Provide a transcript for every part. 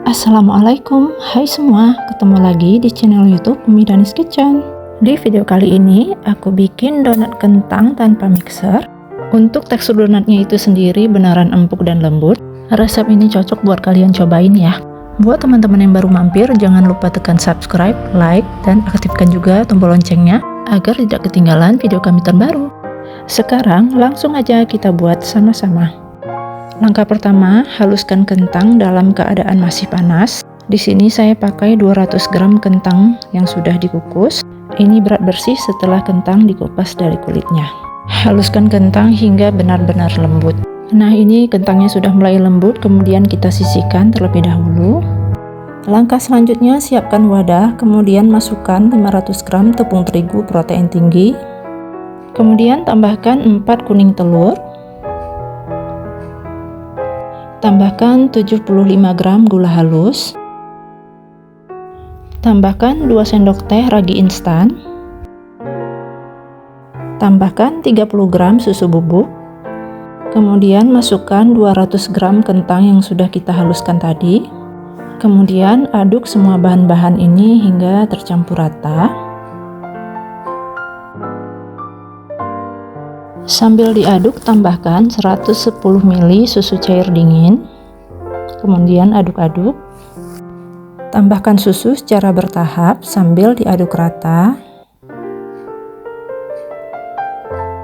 Assalamualaikum, hai semua, ketemu lagi di channel YouTube Umi Danis Kitchen. Di video kali ini aku bikin donat kentang tanpa mixer. Untuk tekstur donatnya itu sendiri beneran empuk dan lembut. Resep ini cocok buat kalian cobain ya. Buat teman-teman yang baru mampir, jangan lupa tekan subscribe, like, dan aktifkan juga tombol loncengnya agar tidak ketinggalan video kami terbaru. Sekarang langsung aja kita buat sama-sama. Langkah pertama, haluskan kentang dalam keadaan masih panas. Di sini saya pakai 200 gram kentang yang sudah dikukus. Ini berat bersih setelah kentang dikupas dari kulitnya. Haluskan kentang hingga benar-benar lembut. Nah, ini kentangnya sudah mulai lembut, kemudian kita sisihkan terlebih dahulu. Langkah selanjutnya, siapkan wadah, kemudian masukkan 500 gram tepung terigu protein tinggi. Kemudian tambahkan 4 kuning telur. Tambahkan 75 gram gula halus. Tambahkan 2 sendok teh ragi instan. Tambahkan 30 gram susu bubuk. Kemudian masukkan 200 gram kentang yang sudah kita haluskan tadi. Kemudian aduk semua bahan-bahan ini hingga tercampur rata. Sambil diaduk, tambahkan 110 ml susu cair dingin. Kemudian aduk-aduk. Tambahkan susu secara bertahap sambil diaduk rata.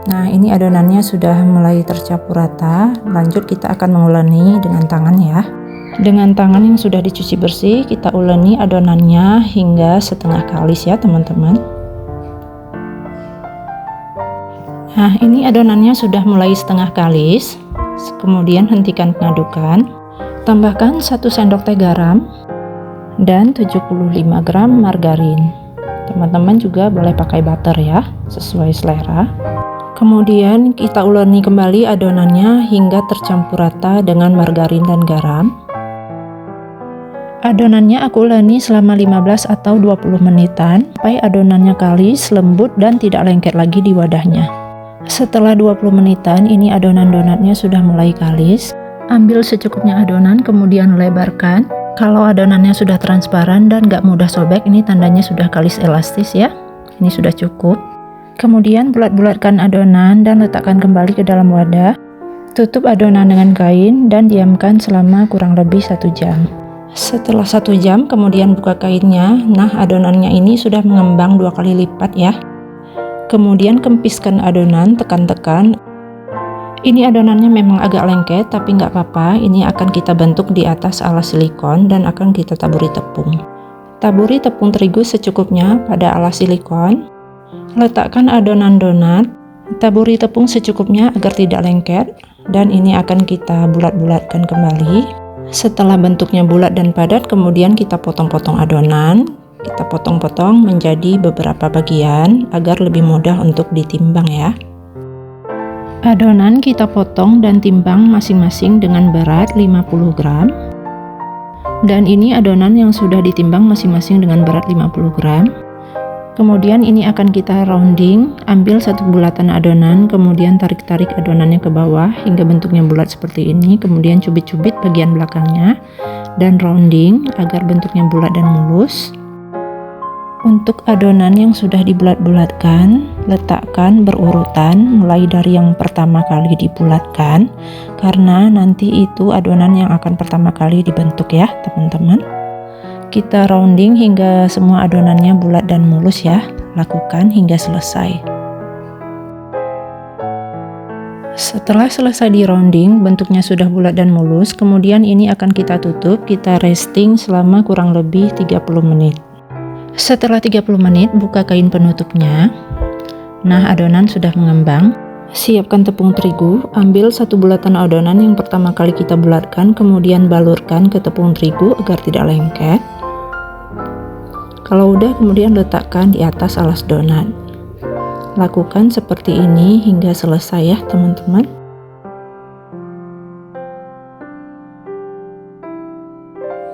Nah, ini adonannya sudah mulai tercampur rata. Lanjut kita akan menguleni dengan tangan ya. Dengan tangan yang sudah dicuci bersih, kita uleni adonannya hingga setengah kalis ya teman-teman. Nah, ini adonannya sudah mulai setengah kalis. Kemudian hentikan pengadukan. Tambahkan 1 sendok teh garam dan 75 gram margarin. Teman-teman juga boleh pakai butter ya, sesuai selera. Kemudian kita uleni kembali adonannya hingga tercampur rata dengan margarin dan garam. Adonannya aku uleni selama 15 atau 20 menitan sampai adonannya kalis, lembut, dan tidak lengket lagi di wadahnya. Setelah 20 menitan, ini adonan donatnya sudah mulai kalis. Ambil secukupnya adonan, kemudian lebarkan. Kalau adonannya sudah transparan dan gak mudah sobek, ini tandanya sudah kalis elastis ya. Ini sudah cukup. Kemudian bulat-bulatkan adonan dan letakkan kembali ke dalam wadah. Tutup adonan dengan kain dan diamkan selama kurang lebih 1 jam. Setelah 1 jam, kemudian buka kainnya. Nah, adonannya ini sudah mengembang 2 kali lipat ya. Kemudian kempiskan adonan, tekan-tekan. Ini adonannya memang agak lengket, tapi nggak apa-apa. Ini akan kita bentuk di atas alas silikon dan akan kita taburi tepung. Taburi tepung terigu secukupnya pada alas silikon. Letakkan adonan donat. Taburi tepung secukupnya agar tidak lengket. Dan ini akan kita bulat-bulatkan kembali. Setelah bentuknya bulat dan padat, kemudian kita potong-potong adonan. Kita potong-potong menjadi beberapa bagian agar lebih mudah untuk ditimbang ya. Adonan kita potong dan timbang masing-masing dengan berat 50 gram. Dan ini adonan yang sudah ditimbang masing-masing dengan berat 50 gram. Kemudian ini akan kita rounding, ambil 1 bulatan adonan, kemudian tarik-tarik adonannya ke bawah hingga bentuknya bulat seperti ini. Kemudian cubit-cubit bagian belakangnya dan rounding agar bentuknya bulat dan mulus. Untuk adonan yang sudah dibulat-bulatkan, letakkan berurutan mulai dari yang pertama kali dibulatkan, karena nanti itu adonan yang akan pertama kali dibentuk ya teman-teman. Kita rounding hingga semua adonannya bulat dan mulus ya, lakukan hingga selesai. Setelah selesai di rounding, bentuknya sudah bulat dan mulus, kemudian ini akan kita tutup, kita resting selama kurang lebih 30 menit. Setelah 30 menit, buka kain penutupnya. Nah, adonan sudah mengembang. Siapkan tepung terigu, ambil 1 bulatan adonan yang pertama kali kita bulatkan, kemudian balurkan ke tepung terigu agar tidak lengket. Kalau udah, kemudian letakkan di atas alas donat. Lakukan seperti ini hingga selesai ya teman-teman.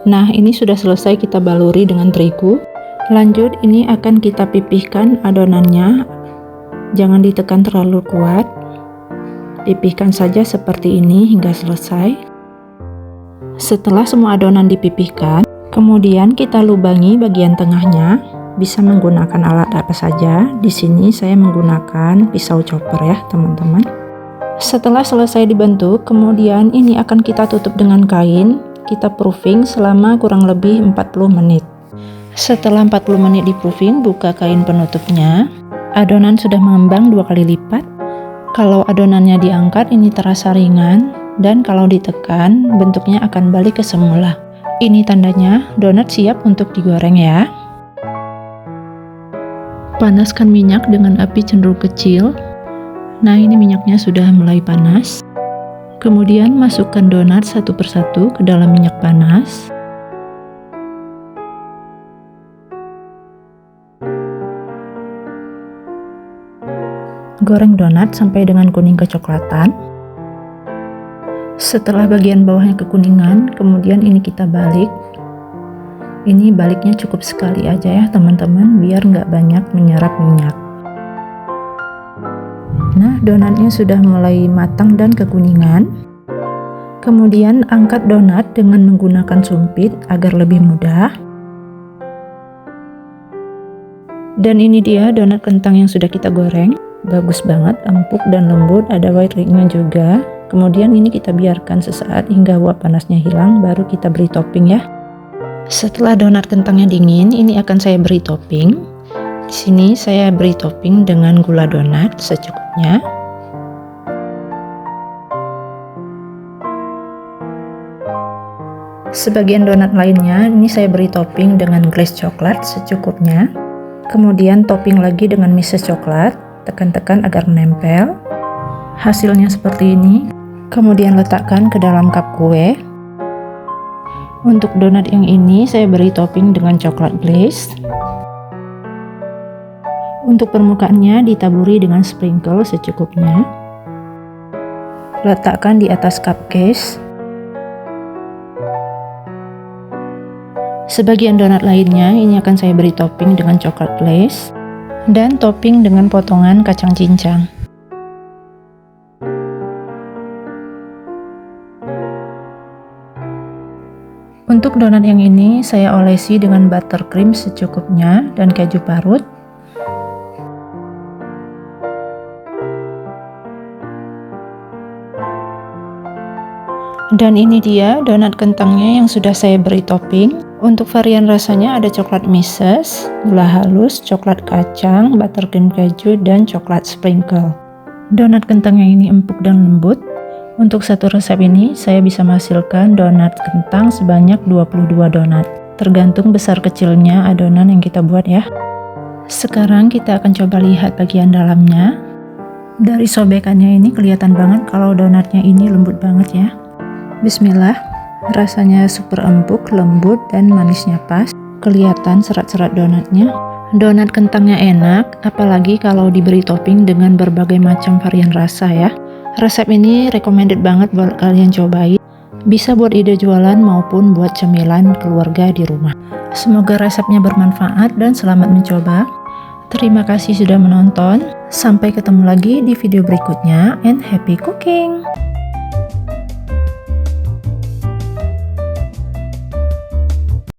Nah, ini sudah selesai kita baluri dengan terigu. Lanjut, ini akan kita pipihkan adonannya. Jangan ditekan terlalu kuat. Pipihkan saja seperti ini hingga selesai. Setelah semua adonan dipipihkan, kemudian kita lubangi bagian tengahnya. Bisa menggunakan alat apa saja. Di sini saya menggunakan pisau chopper ya, teman-teman. Setelah selesai dibentuk, kemudian ini akan kita tutup dengan kain. Kita proofing selama kurang lebih 40 menit. Setelah 40 menit di proofing, buka kain penutupnya. Adonan sudah mengembang 2 kali lipat. Kalau adonannya diangkat, ini terasa ringan, dan kalau ditekan, bentuknya akan balik ke semula. Ini tandanya donat siap untuk digoreng ya. Panaskan minyak dengan api cenderung kecil. Nah, ini minyaknya sudah mulai panas. Kemudian masukkan donat satu persatu ke dalam minyak panas. Goreng donat sampai dengan kuning kecoklatan. Setelah bagian bawahnya kekuningan, kemudian ini kita balik. Ini baliknya cukup sekali aja ya teman-teman, biar nggak banyak menyerap minyak. Nah, donatnya sudah mulai matang dan kekuningan. Kemudian angkat donat dengan menggunakan sumpit agar lebih mudah. Dan ini dia donat kentang yang sudah kita goreng. Bagus banget, empuk dan lembut, ada white ringnya juga. Kemudian ini kita biarkan sesaat hingga uap panasnya hilang, baru kita beri topping ya. Setelah donat kentangnya dingin, ini akan saya beri topping. Di sini saya beri topping dengan gula donat secukupnya. Sebagian donat lainnya, ini saya beri topping dengan glaze coklat secukupnya. Kemudian topping lagi dengan mises coklat, tekan-tekan agar menempel. Hasilnya seperti ini. Kemudian letakkan ke dalam cup kue. Untuk donat yang ini saya beri topping dengan coklat glaze. Untuk permukaannya ditaburi dengan sprinkle secukupnya. Letakkan di atas cupcake. Sebagian donat lainnya ini akan saya beri topping dengan coklat glaze dan topping dengan potongan kacang cincang. Untuk donat yang ini saya olesi dengan buttercream secukupnya dan keju parut. Dan ini dia donat kentangnya yang sudah saya beri topping. Untuk varian rasanya ada coklat mises, gula halus, coklat kacang, buttercream keju, dan coklat sprinkle. Donat kentangnya ini empuk dan lembut. Untuk satu resep ini saya bisa menghasilkan donat kentang sebanyak 22 donat. Tergantung besar kecilnya adonan yang kita buat ya. Sekarang kita akan coba lihat bagian dalamnya. Dari sobekannya ini kelihatan banget kalau donatnya ini lembut banget ya. Bismillah, rasanya super empuk, lembut, dan manisnya pas. Kelihatan serat-serat donatnya. Donat kentangnya enak, apalagi kalau diberi topping dengan berbagai macam varian rasa ya. Resep ini recommended banget buat kalian cobain. Bisa buat ide jualan maupun buat cemilan keluarga di rumah. Semoga resepnya bermanfaat dan selamat mencoba. Terima kasih sudah menonton. Sampai ketemu lagi di video berikutnya and happy cooking!